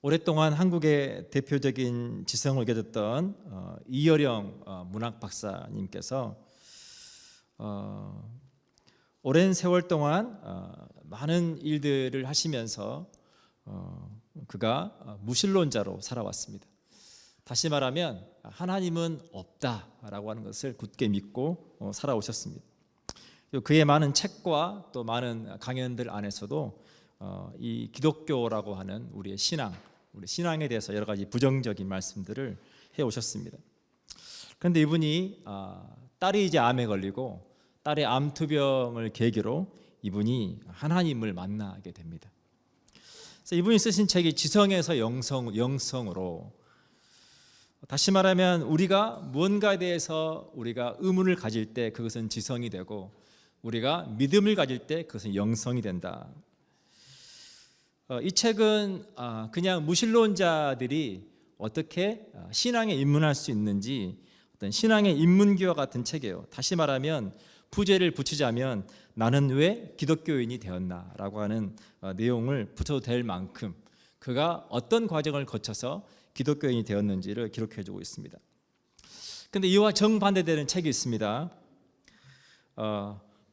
오랫동안 한국의 대표적인 지성을 겨눴던 이어령 문학 박사님께서 오랜 세월 동안 많은 일들을 하시면서 그가 무신론자로 살아왔습니다. 다시 말하면 하나님은 없다라고 하는 것을 굳게 믿고 살아오셨습니다. 그의 많은 책과 또 많은 강연들 안에서도 이 기독교라고 하는 우리 신앙에 대해서 여러 가지 부정적인 말씀들을 해오셨습니다. 그런데 이분이 딸이 이제 암에 걸리고 딸의 암투병을 계기로 이분이 하나님을 만나게 됩니다. 그래서 이분이 쓰신 책이 지성에서 영성으로, 다시 말하면 우리가 무언가에 대해서 우리가 의문을 가질 때 그것은 지성이 되고, 우리가 믿음을 가질 때 그것은 영성이 된다. 이 책은 그냥 무신론자들이 어떻게 신앙에 입문할 수 있는지 어떤 신앙의 입문기와 같은 책이에요. 다시 말하면 부제를 붙이자면 나는 왜 기독교인이 되었나라고 하는 내용을 붙여도 될 만큼 그가 어떤 과정을 거쳐서 기독교인이 되었는지를 기록해주고 있습니다. 그런데 이와 정반대되는 책이 있습니다.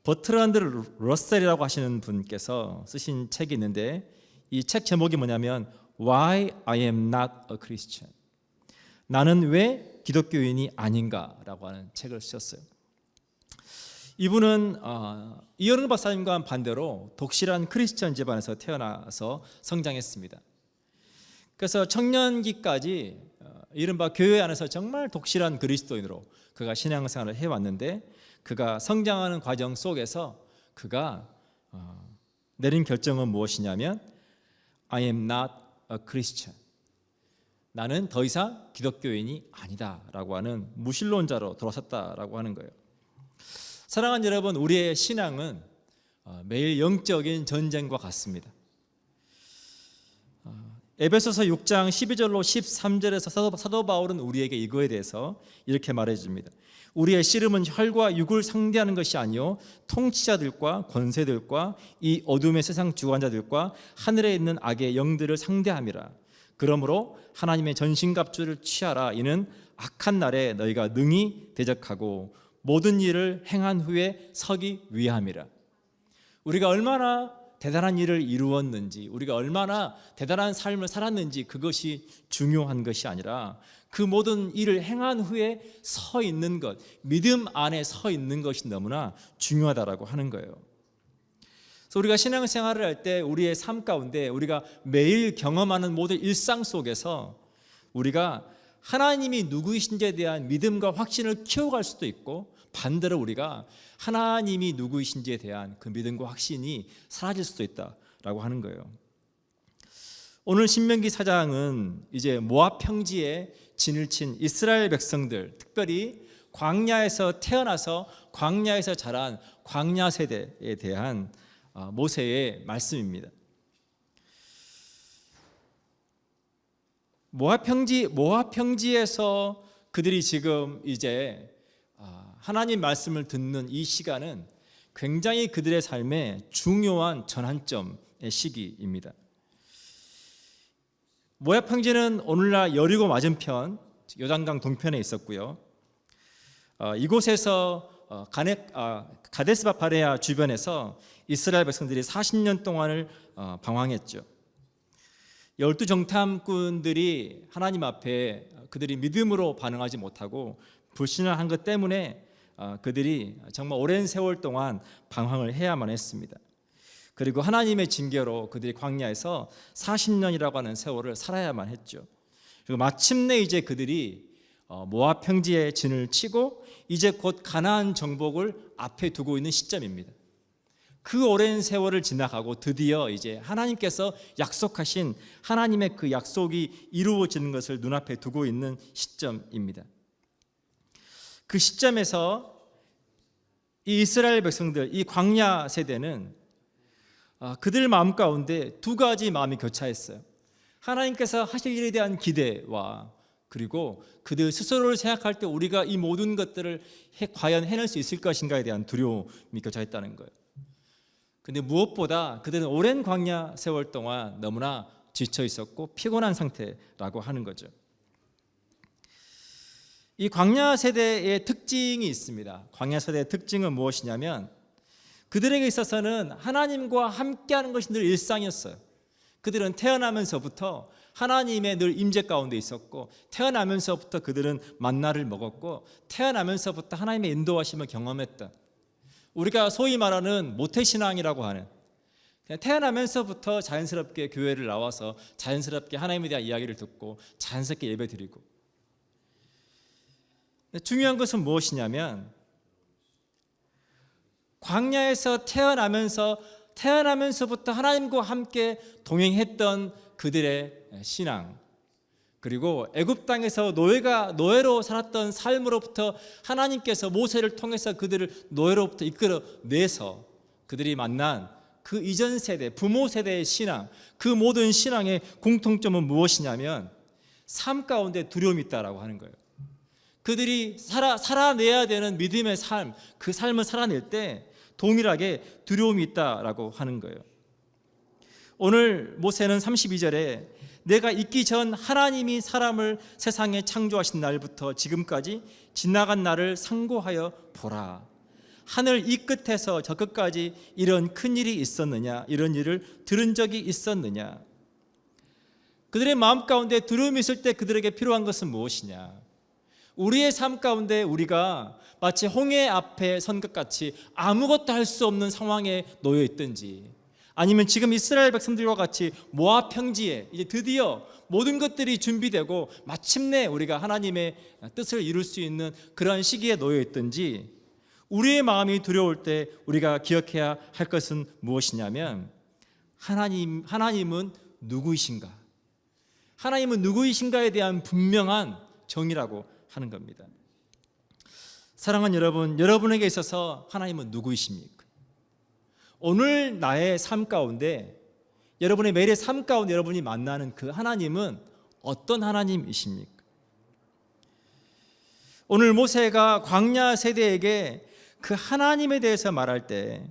버트란드 러셀이라고 하시는 분께서 쓰신 책이 있는데 이 책 제목이 뭐냐면 Why I am not a Christian, 나는 왜 기독교인이 아닌가라고 하는 책을 쓰셨어요. 이분은 이어른 박사님과 반대로 독실한 크리스천 집안에서 태어나서 성장했습니다. 그래서 청년기까지 이른바 교회 안에서 정말 독실한 그리스도인으로 그가 신앙생활을 해왔는데, 그가 성장하는 과정 속에서 그가 내린 결정은 무엇이냐면 I am not a Christian, 나는 더 이상 기독교인이 아니다 라고 하는 무신론자로 돌아섰다라고 하는 거예요. 사랑하는 여러분, 우리의 신앙은 매일 영적인 전쟁과 같습니다. 에베소서 6장 12절로 13절에서 사도 바울은 우리에게 이거에 대해서 이렇게 말해줍니다. 우리의 씨름은 혈과 육을 상대하는 것이 아니요 통치자들과 권세들과 이 어둠의 세상 주관자들과 하늘에 있는 악의 영들을 상대함이라. 그러므로 하나님의 전신갑주를 취하라. 이는 악한 날에 너희가 능히 대적하고 모든 일을 행한 후에 서기 위함이라. 우리가 얼마나 대단한 일을 이루었는지, 우리가 얼마나 대단한 삶을 살았는지 그것이 중요한 것이 아니라 그 모든 일을 행한 후에 서 있는 것, 믿음 안에 서 있는 것이 너무나 중요하다라고 하는 거예요. 그래서 우리가 신앙생활을 할 때 우리의 삶 가운데 우리가 매일 경험하는 모든 일상 속에서 우리가 하나님이 누구이신지에 대한 믿음과 확신을 키워갈 수도 있고, 반대로 우리가 하나님이 누구이신지에 대한 그 믿음과 확신이 사라질 수도 있다라고 하는 거예요. 오늘 신명기 4장은 이제 모압 평지에 진을 친 이스라엘 백성들, 특별히 광야에서 태어나서 광야에서 자란 광야 세대에 대한 모세의 말씀입니다. 모압 평지에서 그들이 지금 이제 하나님 말씀을 듣는 이 시간은 굉장히 그들의 삶에 중요한 전환점의 시기입니다. 모압 평지는 오늘날 여리고 맞은편 요단강 동편에 있었고요. 이곳에서 가데스 바네아 주변에서 이스라엘 백성들이 40년 동안을 방황했죠. 12 정탐꾼들이 하나님 앞에 그들이 믿음으로 반응하지 못하고 불신을 한 것 때문에 그들이 정말 오랜 세월 동안 방황을 해야만 했습니다. 그리고 하나님의 징계로 그들이 광야에서 40년이라고 하는 세월을 살아야만 했죠. 그리고 마침내 이제 그들이 모압 평지에 진을 치고 이제 곧 가나안 정복을 앞에 두고 있는 시점입니다. 그 오랜 세월을 지나가고 드디어 이제 하나님께서 약속하신 하나님의 그 약속이 이루어지는 것을 눈앞에 두고 있는 시점입니다. 그 시점에서 이 이스라엘 백성들, 이 광야 세대는 그들 마음 가운데 두 가지 마음이 교차했어요. 하나님께서 하실 일에 대한 기대와 그리고 그들 스스로를 생각할 때 우리가 이 모든 것들을 과연 해낼 수 있을 것인가에 대한 두려움이 교차했다는 거예요. 근데 무엇보다 그들은 오랜 광야 세월 동안 너무나 지쳐 있었고 피곤한 상태라고 하는 거죠. 이 광야 세대의 특징이 있습니다. 광야 세대의 특징은 무엇이냐면 그들에게 있어서는 하나님과 함께하는 것이 늘 일상이었어요. 그들은 태어나면서부터 하나님의 늘 임재 가운데 있었고, 태어나면서부터 그들은 만나를 먹었고, 태어나면서부터 하나님의 인도하심을 경험했던, 우리가 소위 말하는 모태신앙이라고 하는, 그냥 태어나면서부터 자연스럽게 교회를 나와서 자연스럽게 하나님에 대한 이야기를 듣고 자연스럽게 예배드리고. 중요한 것은 무엇이냐면 광야에서 태어나면서부터 하나님과 함께 동행했던 그들의 신앙, 그리고 애굽 땅에서 노예로 살았던 삶으로부터 하나님께서 모세를 통해서 그들을 노예로부터 이끌어내서 그들이 만난 그 이전 세대, 부모 세대의 신앙, 그 모든 신앙의 공통점은 무엇이냐면 삶 가운데 두려움이 있다라고 하는 거예요. 그들이 살아내야 되는 믿음의 삶, 그 삶을 살아낼 때 동일하게 두려움이 있다라고 하는 거예요. 오늘 모세는 32절에 내가 있기 전 하나님이 사람을 세상에 창조하신 날부터 지금까지 지나간 날을 상고하여 보라. 하늘 이 끝에서 저 끝까지 이런 큰 일이 있었느냐? 이런 일을 들은 적이 있었느냐? 그들의 마음 가운데 두려움이 있을 때 그들에게 필요한 것은 무엇이냐? 우리의 삶 가운데 우리가 마치 홍해 앞에 선 것 같이 아무것도 할 수 없는 상황에 놓여 있든지, 아니면 지금 이스라엘 백성들과 같이 모압 평지에 이제 드디어 모든 것들이 준비되고 마침내 우리가 하나님의 뜻을 이룰 수 있는 그러한 시기에 놓여 있든지, 우리의 마음이 두려울 때 우리가 기억해야 할 것은 무엇이냐면 하나님은 누구이신가? 하나님은 누구이신가에 대한 분명한 정의라고 하는 겁니다. 사랑하는 여러분, 여러분에게 있어서 하나님은 누구이십니까? 오늘 나의 삶 가운데, 여러분의 매일의 삶 가운데 여러분이 만나는 그 하나님은 어떤 하나님이십니까? 오늘 모세가 광야 세대에게 그 하나님에 대해서 말할 때,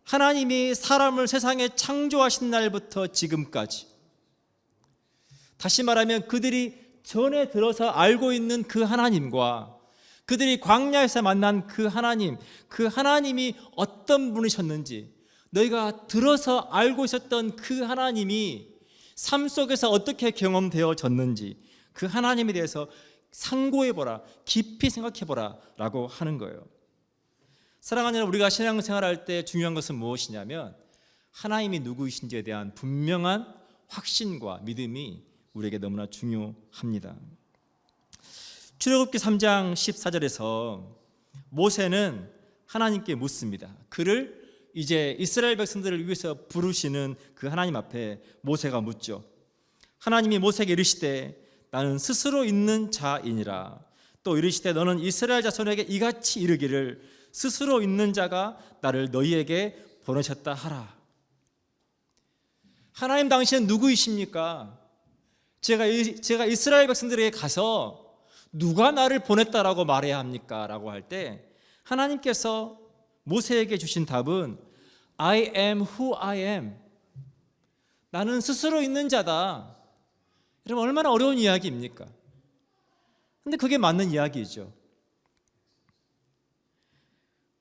하나님이 사람을 세상에 창조하신 날부터 지금까지, 다시 말하면 그들이 전에 들어서 알고 있는 그 하나님과 그들이 광야에서 만난 그 하나님이 어떤 분이셨는지, 너희가 들어서 알고 있었던 그 하나님이 삶 속에서 어떻게 경험되어졌는지 그 하나님에 대해서 상고해보라, 깊이 생각해보라 라고 하는 거예요. 사랑하는 여러분, 우리가 신앙생활할 때 중요한 것은 무엇이냐면 하나님이 누구이신지에 대한 분명한 확신과 믿음이 우리에게 너무나 중요합니다. 출애굽기 3장 14절에서 모세는 하나님께 묻습니다. 그를 이제 이스라엘 백성들을 위해서 부르시는 그 하나님 앞에 모세가 묻죠. 하나님이 모세에게 이르시되 나는 스스로 있는 자이니라. 또 이르시되 너는 이스라엘 자손에게 이같이 이르기를 스스로 있는 자가 나를 너희에게 보내셨다 하라. 하나님 당신은 누구이십니까? 제가 이스라엘 백성들에게 가서 누가 나를 보냈다라고 말해야 합니까? 라고 할 때 하나님께서 모세에게 주신 답은 I am who I am. 나는 스스로 있는 자다. 여러분, 얼마나 어려운 이야기입니까? 근데 그게 맞는 이야기죠.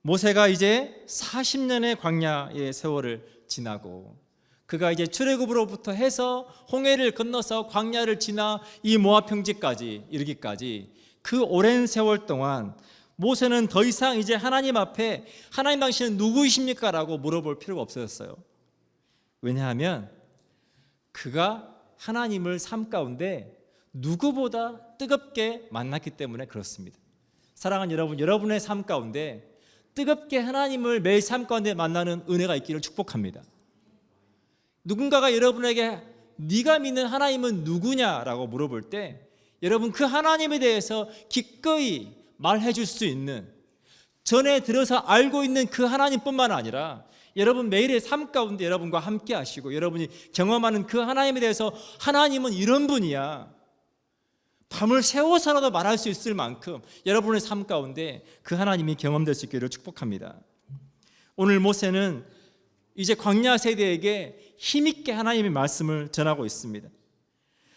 모세가 이제 40년의 광야의 세월을 지나고 그가 이제 출애굽으로부터 해서 홍해를 건너서 광야를 지나 이 모압 평지까지 이르기까지 그 오랜 세월 동안 모세는 더 이상 이제 하나님 앞에 하나님 당신은 누구이십니까? 라고 물어볼 필요가 없어졌어요. 왜냐하면 그가 하나님을 삶 가운데 누구보다 뜨겁게 만났기 때문에 그렇습니다. 사랑하는 여러분, 여러분의 삶 가운데 뜨겁게 하나님을 매일 삶 가운데 만나는 은혜가 있기를 축복합니다. 누군가가 여러분에게 네가 믿는 하나님은 누구냐라고 물어볼 때 여러분 그 하나님에 대해서 기꺼이 말해 줄 수 있는, 전에 들어서 알고 있는 그 하나님뿐만 아니라 여러분 매일의 삶 가운데 여러분과 함께 하시고 여러분이 경험하는 그 하나님에 대해서 하나님은 이런 분이야, 밤을 새워서라도 말할 수 있을 만큼 여러분의 삶 가운데 그 하나님이 경험될 수 있기를 축복합니다. 오늘 모세는 이제 광야 세대에게 힘있게 하나님의 말씀을 전하고 있습니다.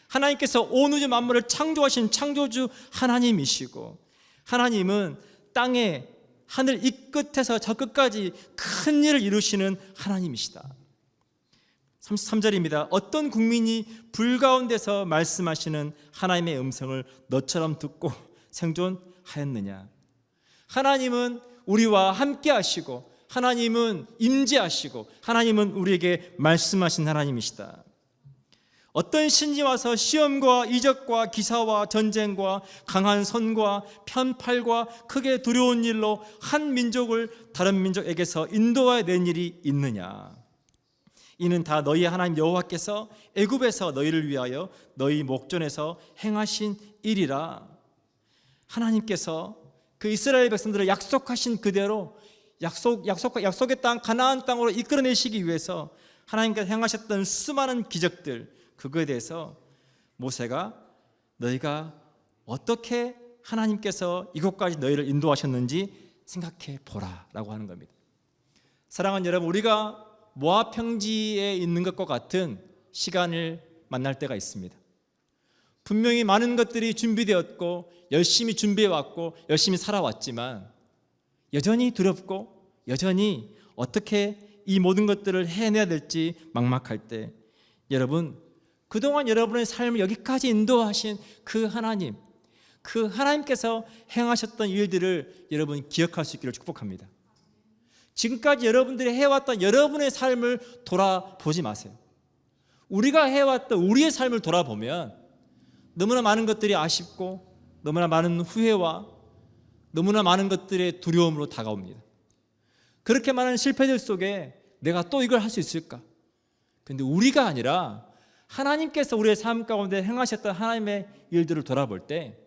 하나님께서 온 우주 만물을 창조하신 창조주 하나님이시고, 하나님은 땅에 하늘 이 끝에서 저 끝까지 큰 일을 이루시는 하나님이시다. 33절입니다. 어떤 국민이 불 가운데서 말씀하시는 하나님의 음성을 너처럼 듣고 생존하였느냐. 하나님은 우리와 함께 하시고, 하나님은 임재하시고, 하나님은 우리에게 말씀하신 하나님이시다. 어떤 신이 와서 시험과 이적과 기사와 전쟁과 강한 손과 편팔과 크게 두려운 일로 한 민족을 다른 민족에게서 인도하여 낸 일이 있느냐. 이는 다 너희 하나님 여호와께서 애굽에서 너희를 위하여 너희 목전에서 행하신 일이라. 하나님께서 그 이스라엘 백성들을 약속하신 그대로 약속의 땅 가나안 땅으로 이끌어내시기 위해서 하나님께서 행하셨던 수많은 기적들, 그거에 대해서 모세가 너희가 어떻게 하나님께서 이곳까지 너희를 인도하셨는지 생각해 보라 라고 하는 겁니다. 사랑하는 여러분, 우리가 모압 평지에 있는 것과 같은 시간을 만날 때가 있습니다. 분명히 많은 것들이 준비되었고 열심히 준비해왔고 열심히 살아왔지만 여전히 두렵고 여전히 어떻게 이 모든 것들을 해내야 될지 막막할 때, 여러분, 그동안 여러분의 삶을 여기까지 인도하신 그 하나님, 그 하나님께서 행하셨던 일들을 여러분 기억할 수 있기를 축복합니다. 지금까지 여러분들이 해왔던 여러분의 삶을 돌아보지 마세요. 우리가 해왔던 우리의 삶을 돌아보면 너무나 많은 것들이 아쉽고 너무나 많은 후회와 너무나 많은 것들의 두려움으로 다가옵니다. 그렇게 많은 실패들 속에 내가 또 이걸 할 수 있을까? 그런데 우리가 아니라 하나님께서 우리의 삶 가운데 행하셨던 하나님의 일들을 돌아볼 때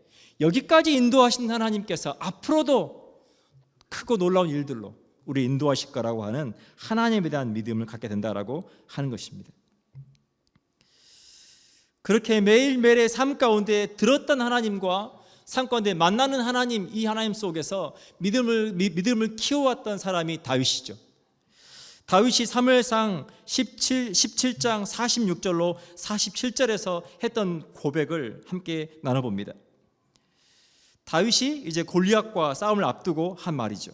여기까지 인도하신 하나님께서 앞으로도 크고 놀라운 일들로 우리 인도하실 거라고 하는 하나님에 대한 믿음을 갖게 된다라고 하는 것입니다. 그렇게 매일매일의 삶 가운데 들었던 하나님과 삶 가운데 만나는 하나님, 이 하나님 속에서 믿음을 키워왔던 사람이 다윗이죠. 다윗이 사무엘상 17장 46절로 47절에서 했던 고백을 함께 나눠봅니다. 다윗이 이제 골리앗과 싸움을 앞두고 한 말이죠.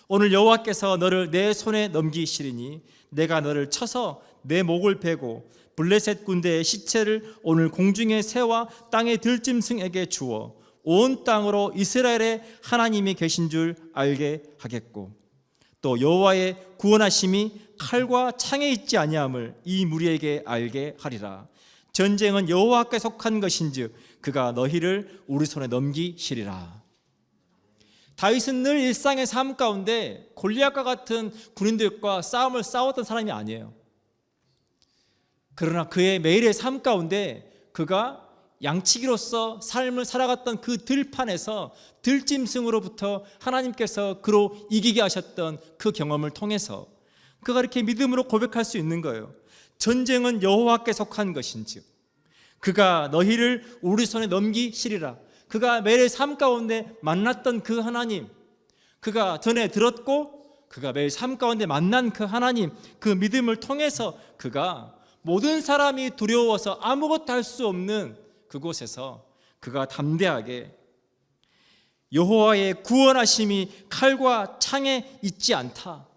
오늘 여호와께서 너를 내 손에 넘기시리니 내가 너를 쳐서 내 목을 베고 블레셋 군대의 시체를 오늘 공중의 새와 땅의 들짐승에게 주어 온 땅으로 이스라엘의 하나님이 계신 줄 알게 하겠고, 또 여호와의 구원하심이 칼과 창에 있지 아니함을 이 무리에게 알게 하리라. 전쟁은 여호와께 속한 것인즉 그가 너희를 우리 손에 넘기시리라. 다윗은 늘 일상의 삶 가운데 골리앗과 같은 군인들과 싸움을 싸웠던 사람이 아니에요. 그러나 그의 매일의 삶 가운데 그가 양치기로서 삶을 살아갔던 그 들판에서 들짐승으로부터 하나님께서 그로 이기게 하셨던 그 경험을 통해서 그가 이렇게 믿음으로 고백할 수 있는 거예요. 전쟁은 여호와께 속한 것인즉 그가 너희를 우리 손에 넘기시리라. 그가 매일 삶 가운데 만났던 그 하나님, 그가 전에 들었고 그가 매일 삶 가운데 만난 그 하나님, 그 믿음을 통해서 그가 모든 사람이 두려워서 아무것도 할 수 없는 그곳에서 그가 담대하게 여호와의 구원하심이 칼과 창에 있지 않다.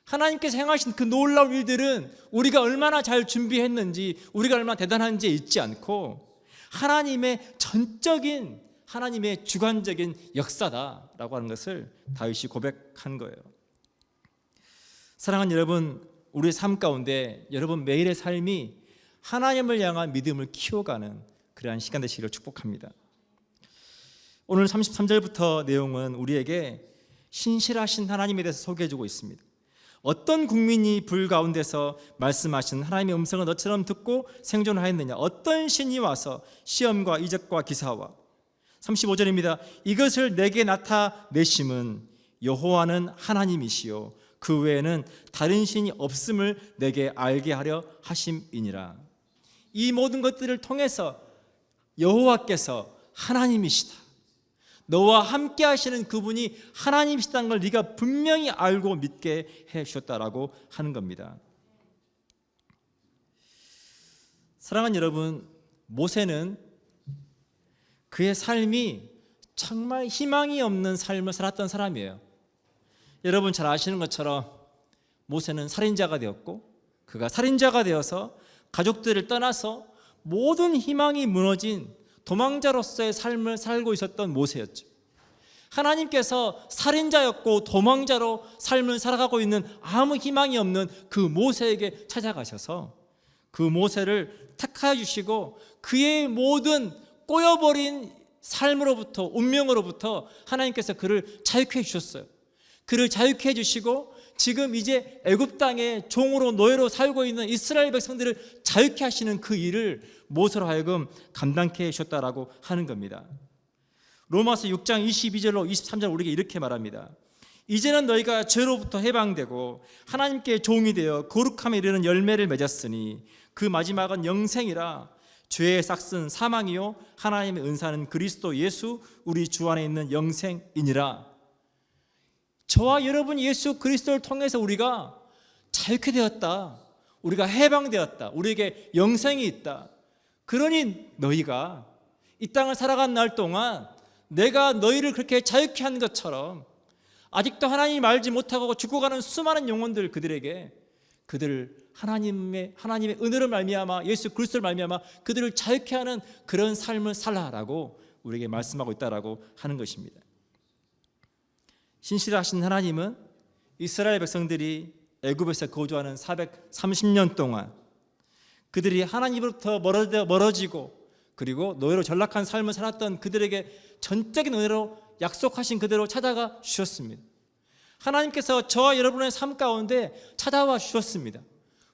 하나님께서 행하신 그 놀라운 일들은 우리가 얼마나 잘 준비했는지, 우리가 얼마나 대단한지에 있지 않고 하나님의 전적인, 하나님의 주관적인 역사다라고 하는 것을 다윗이 고백한 거예요. 사랑하는 여러분, 우리의 삶 가운데 여러분 매일의 삶이 하나님을 향한 믿음을 키워가는 그러한 시간 되시기를 축복합니다. 오늘 33절부터 내용은 우리에게 신실하신 하나님에 대해서 소개해주고 있습니다. 어떤 국민이 불 가운데서 말씀하신 하나님의 음성을 너처럼 듣고 생존하였느냐. 어떤 신이 와서 시험과 이적과 기사와. 35절입니다. 이것을 내게 나타내심은 여호와는 하나님이시요 그 외에는 다른 신이 없음을 내게 알게 하려 하심이니라. 이 모든 것들을 통해서 여호와께서 하나님이시다, 너와 함께 하시는 그분이 하나님이시다는 걸 네가 분명히 알고 믿게 해 주셨다라고 하는 겁니다. 사랑하는 여러분, 모세는 그의 삶이 정말 희망이 없는 삶을 살았던 사람이에요. 여러분 잘 아시는 것처럼 모세는 살인자가 되었고, 그가 살인자가 되어서 가족들을 떠나서 모든 희망이 무너진 도망자로서의 삶을 살고 있었던 모세였죠. 하나님께서 살인자였고 도망자로 삶을 살아가고 있는 아무 희망이 없는 그 모세에게 찾아가셔서 그 모세를 택하여 주시고 그의 모든 꼬여버린 삶으로부터, 운명으로부터 하나님께서 그를 자유케 해 주셨어요. 그를 자유케 해 주시고 지금 이제 애굽 땅에 종으로 노예로 살고 있는 이스라엘 백성들을 자유케 하시는 그 일을 모세로 하여금 감당케 해 주셨다라고 하는 겁니다. 로마서 6장 22절로 23절 우리에게 이렇게 말합니다. 이제는 너희가 죄로부터 해방되고 하나님께 종이 되어 거룩함에 이르는 열매를 맺었으니 그 마지막은 영생이라. 죄의 싹은 사망이요 하나님의 은사는 그리스도 예수 우리 주 안에 있는 영생이니라. 저와 여러분 예수 그리스도를 통해서 우리가 자유케 되었다. 우리가 해방되었다. 우리에게 영생이 있다. 그러니 너희가 이 땅을 살아간 날 동안 내가 너희를 그렇게 자유케 한 것처럼 아직도 하나님이 알지 못하고 죽어가는 수많은 영혼들, 그들에게 그들을 하나님의 은혜로 말미암아 예수 그리스도를 말미암아 그들을 자유케 하는 그런 삶을 살라라고 우리에게 말씀하고 있다라고 하는 것입니다. 신실하신 하나님은 이스라엘 백성들이 애굽에서 거주하는 430년 동안 그들이 하나님으로부터 멀어지고 그리고 노예로 전락한 삶을 살았던 그들에게 전적인 은혜로 약속하신 그대로 찾아가 주셨습니다. 하나님께서 저와 여러분의 삶 가운데 찾아와 주셨습니다.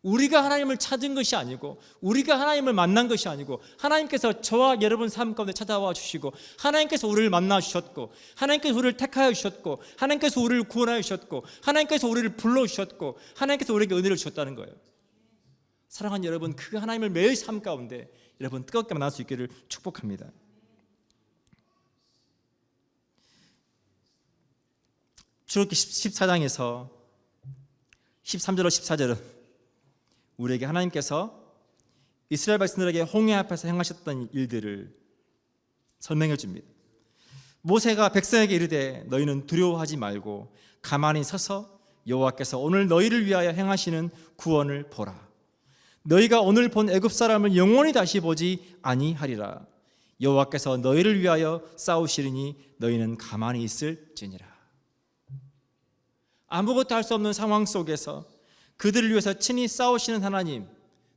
우리가 하나님을 찾은 것이 아니고 우리가 하나님을 만난 것이 아니고 하나님께서 저와 여러분 삶 가운데 찾아와 주시고 하나님께서 우리를 만나 주셨고 하나님께서 우리를 택하여 주셨고 하나님께서 우리를 구원하여 주셨고 하나님께서 우리를 불러주셨고 하나님께서 우리에게 은혜를 주셨다는 거예요. 사랑하는 여러분, 그 하나님을 매일 삶 가운데 여러분 뜨겁게 만날 수 있기를 축복합니다. 출애굽기 14장에서 13절로 14절은 우리에게 하나님께서 이스라엘 백성들에게 홍해 앞에서 행하셨던 일들을 설명해 줍니다. 모세가 백성에게 이르되 너희는 두려워하지 말고 가만히 서서 여호와께서 오늘 너희를 위하여 행하시는 구원을 보라. 너희가 오늘 본 애굽 사람을 영원히 다시 보지 아니하리라. 여호와께서 너희를 위하여 싸우시리니 너희는 가만히 있을지니라. 아무것도 할 수 없는 상황 속에서 그들을 위해서 친히 싸우시는 하나님,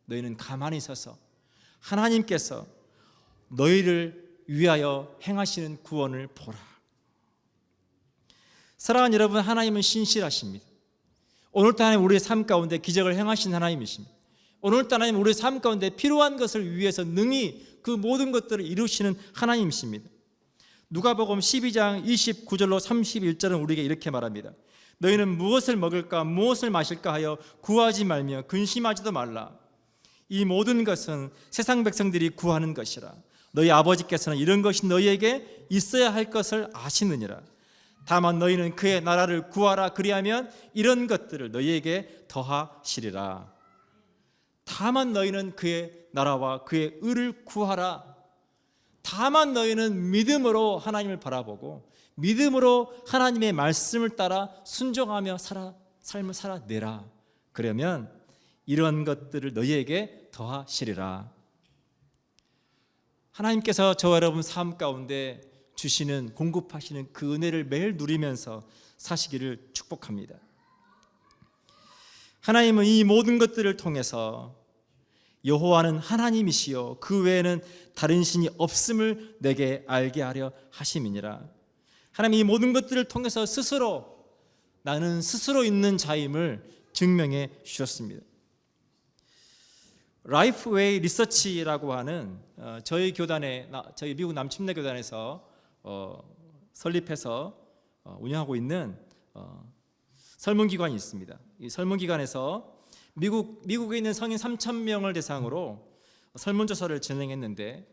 너희는 가만히 서서 하나님께서 너희를 위하여 행하시는 구원을 보라. 사랑하는 여러분, 하나님은 신실하십니다. 오늘도 하나님 우리의 삶 가운데 기적을 행하신 하나님이십니다. 오늘도 하나님 우리의 삶 가운데 필요한 것을 위해서 능히 그 모든 것들을 이루시는 하나님이십니다. 누가복음 12장 29절로 31절은 우리에게 이렇게 말합니다. 너희는 무엇을 먹을까 무엇을 마실까 하여 구하지 말며 근심하지도 말라. 이 모든 것은 세상 백성들이 구하는 것이라. 너희 아버지께서는 이런 것이 너희에게 있어야 할 것을 아시느니라. 다만 너희는 그의 나라를 구하라. 그리하면 이런 것들을 너희에게 더하시리라. 다만 너희는 그의 나라와 그의 의를 구하라. 다만 너희는 믿음으로 하나님을 바라보고 믿음으로 하나님의 말씀을 따라 순종하며 삶을 살아내라. 그러면 이런 것들을 너희에게 더하시리라. 하나님께서 저와 여러분 삶 가운데 주시는 공급하시는 그 은혜를 매일 누리면서 사시기를 축복합니다. 하나님은 이 모든 것들을 통해서 여호와는 하나님이시요 그 외에는 다른 신이 없음을 내게 알게 하려 하심이니라. 하나님 이 모든 것들을 통해서 스스로 나는 스스로 있는 자임을 증명해 주셨습니다. 라이프웨이 리서치라고 하는 저희 교단에 저희 미국 남침내 교단에서 설립해서 운영하고 있는 설문기관이 있습니다. 이 설문기관에서 미국에 있는 성인 3,000명을 대상으로 설문조사를 진행했는데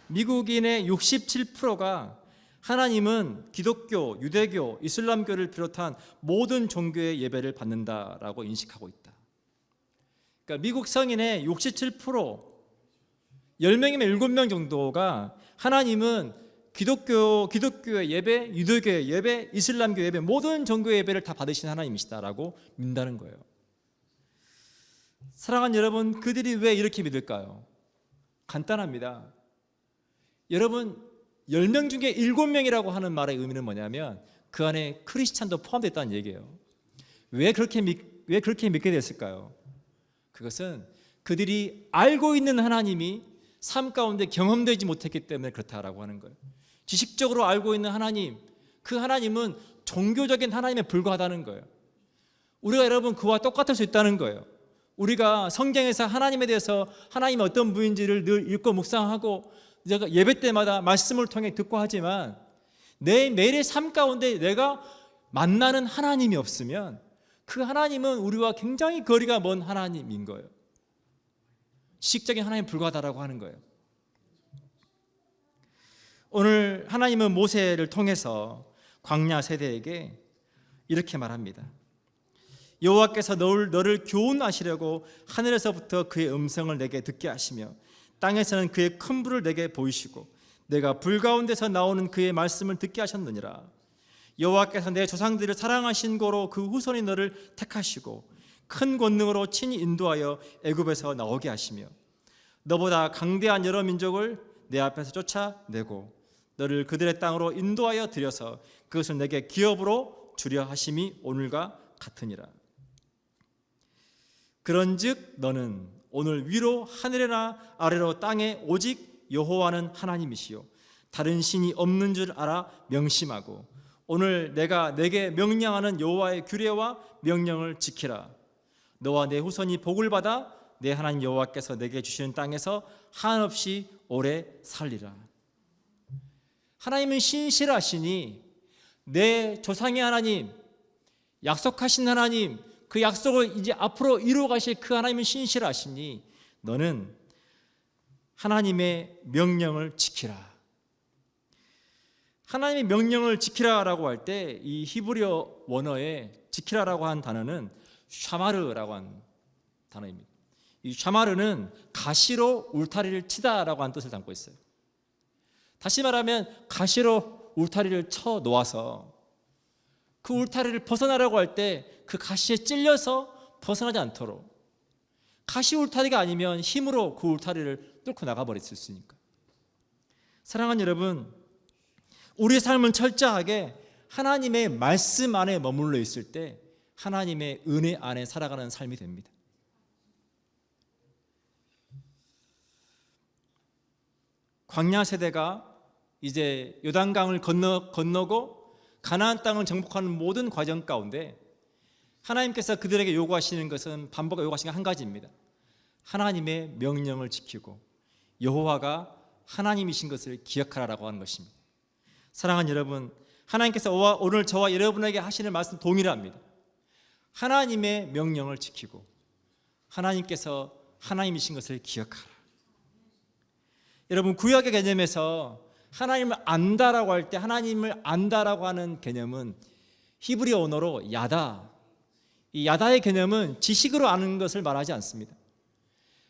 미국인의 67%가 하나님은 기독교, 유대교, 이슬람교를 비롯한 모든 종교의 예배를 받는다라고 인식하고 있다. 그러니까 미국 성인의 67%, 10명이면 7명 정도가 하나님은 기독교의 예배, 유대교의 예배, 이슬람교 예배, 모든 종교의 예배를 다 받으신 하나님이시다라고 믿는다는 거예요. 사랑하는 여러분, 그들이 왜 이렇게 믿을까요? 간단합니다. 여러분, 10명 중에 7명이라고 하는 말의 의미는 뭐냐면 그 안에 크리스찬도 포함됐다는 얘기예요. 왜 그렇게 믿게 됐을까요? 그것은 그들이 알고 있는 하나님이 삶 가운데 경험되지 못했기 때문에 그렇다라고 하는 거예요. 지식적으로 알고 있는 하나님, 그 하나님은 종교적인 하나님에 불과하다는 거예요. 우리가 여러분 그와 똑같을 수 있다는 거예요. 우리가 성경에서 하나님에 대해서 하나님이 어떤 분인지를 늘 읽고 묵상하고 제가 예배 때마다 말씀을 통해 듣고 하지만 내 매일의 삶 가운데 내가 만나는 하나님이 없으면 그 하나님은 우리와 굉장히 거리가 먼 하나님인 거예요. 지식적인 하나님에 불과하다라고 하는 거예요. 오늘 하나님은 모세를 통해서 광야 세대에게 이렇게 말합니다. 여호와께서 너를 교훈하시려고 하늘에서부터 그의 음성을 내게 듣게 하시며 땅에서는 그의 큰 불을 내게 보이시고 내가 불 가운데서 나오는 그의 말씀을 듣게 하셨느니라. 여호와께서 내 조상들을 사랑하신 고로 그 후손이 너를 택하시고 큰 권능으로 친히 인도하여 애굽에서 나오게 하시며 너보다 강대한 여러 민족을 내 앞에서 쫓아내고 너를 그들의 땅으로 인도하여 들여서 그것을 내게 기업으로 주려 하심이 오늘과 같으니라. 그런즉 너는 오늘 위로 하늘에나 아래로 땅에 오직 여호와는 하나님이시요 다른 신이 없는 줄 알아 명심하고 오늘 내가 내게 명령하는 여호와의 규례와 명령을 지키라. 너와 내 후손이 복을 받아 내 하나님 여호와께서 내게 주시는 땅에서 한없이 오래 살리라. 하나님은 신실하시니 내 조상의 하나님, 약속하신 하나님, 그 약속을 이제 앞으로 이루어 가실 그 하나님은 신실하시니 너는 하나님의 명령을 지키라. 하나님의 명령을 지키라라고 할 때 이 히브리어 원어에 지키라라고 한 단어는 샤마르라고 한 단어입니다. 이 샤마르는 가시로 울타리를 치다라고 한 뜻을 담고 있어요. 다시 말하면 가시로 울타리를 쳐 놓아서 그 울타리를 벗어나려고 할 때 그 가시에 찔려서 벗어나지 않도록, 가시 울타리가 아니면 힘으로 그 울타리를 뚫고 나가버릴 수 있으니까. 사랑하는 여러분, 우리의 삶은 철저하게 하나님의 말씀 안에 머물러 있을 때 하나님의 은혜 안에 살아가는 삶이 됩니다. 광야 세대가 이제 요단강을 건너고 가나안 땅을 정복하는 모든 과정 가운데 하나님께서 그들에게 요구하시는 것은 반복하고 요구하시는 한 가지입니다. 하나님의 명령을 지키고 여호와가 하나님이신 것을 기억하라고 하는 것입니다. 사랑하는 여러분, 하나님께서 오늘 저와 여러분에게 하시는 말씀 동일합니다. 하나님의 명령을 지키고 하나님께서 하나님이신 것을 기억하라. 여러분, 구약의 개념에서 하나님을 안다라고 할 때 하나님을 안다라고 하는 개념은 히브리어 언어로 야다. 이 야다의 개념은 지식으로 아는 것을 말하지 않습니다.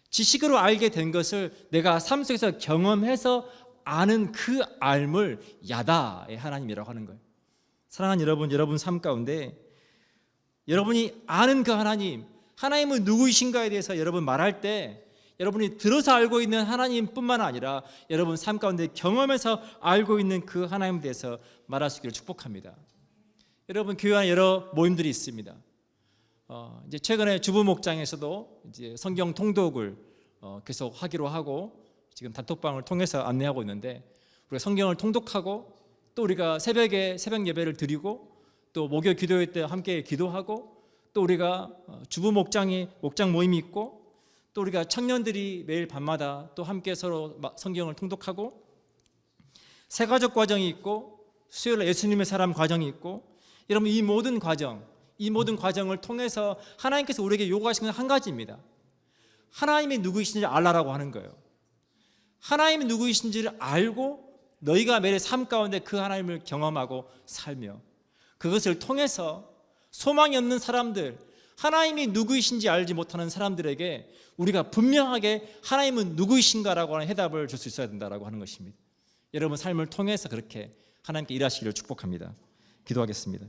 지식으로 알게 된 것을 내가 삶 속에서 경험해서 아는 그 알물 야다의 하나님이라고 하는 거예요. 사랑하는 여러분 삶 가운데 여러분이 아는 그 하나님은 누구이신가에 대해서 여러분 말할 때 여러분이 들어서 알고 있는 하나님뿐만 아니라 여러분 삶 가운데 경험해서 알고 있는 그 하나님에 대해서 말할 수 있기를 축복합니다. 여러분 교회 안에 여러 모임들이 있습니다. 이제 최근에 주부 목장에서도 이제 성경 통독을 계속 하기로 하고 지금 단톡방을 통해서 안내하고 있는데 우리가 성경을 통독하고 또 우리가 새벽에 새벽 예배를 드리고 또 목요 기도회 때 함께 기도하고 또 우리가 주부 목장 모임이 있고 또 우리가 청년들이 매일 밤마다 또 함께 서로 성경을 통독하고 새가족 과정이 있고 수요일 예수님의 사람 과정이 있고 여러분 이 모든 과정을 통해서 하나님께서 우리에게 요구하시는 건 한 가지입니다. 하나님이 누구이신지 알라라고 하는 거예요. 하나님이 누구이신지를 알고 너희가 매일 삶 가운데 그 하나님을 경험하고 살며 그것을 통해서 소망이 없는 사람들, 하나님이 누구이신지 알지 못하는 사람들에게 우리가 분명하게 하나님은 누구이신가라고 하는 해답을 줄 수 있어야 된다라고 하는 것입니다. 여러분 삶을 통해서 그렇게 하나님께 일하시기를 축복합니다. 기도하겠습니다.